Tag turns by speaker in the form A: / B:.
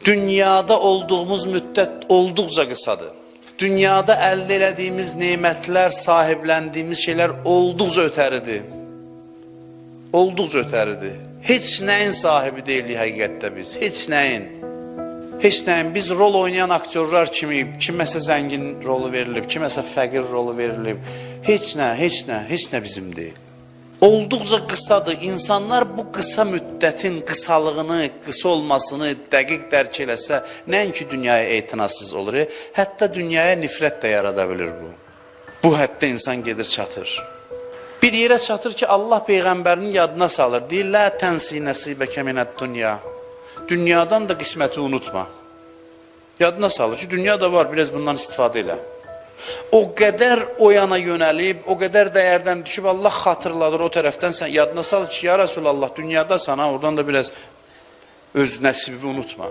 A: Dünyada olduğumuz müddət olduqca qısadır. Dünyada əldə elədiyimiz nemətlər, sahibləndiyimiz şeylər olduqca ötəridir. Olduqca ötəridir. Heç nəyin sahibi deyilik həqiqətdə biz. Heç nəyin. Heç nəyin. Biz rol oynayan aktyorlar kimi, kiməsə zəngin rolu verilib, kiməsə fəqir rolu verilib. Heç nə bizim deyil. Olduqca qısadır. İnsanlar bu qısa müddətin qısalığını, qısa olmasını dəqiq dərk eləsə, nəinki dünyaya etinasız olur, hətta dünyaya nifrət də yarada bilir bu. Bu həddə insan gedir çatır. Bir yerə çatır ki, Allah Peyğəmbərinin yadına salır. Deyir, lə tənsi nəsibəkə minəd dünya. Dünyadan da qisməti unutma. Yadına salır ki, dünya da var, biraz bundan istifadə elə. O qədər o yana yönəlib, o qədər dəyərdən düşüb, Allah xatırladır o tərəfdən, sən yadına salır ki, ya Resulallah, dünyada sana, oradan da biraz öz nəsibi unutma.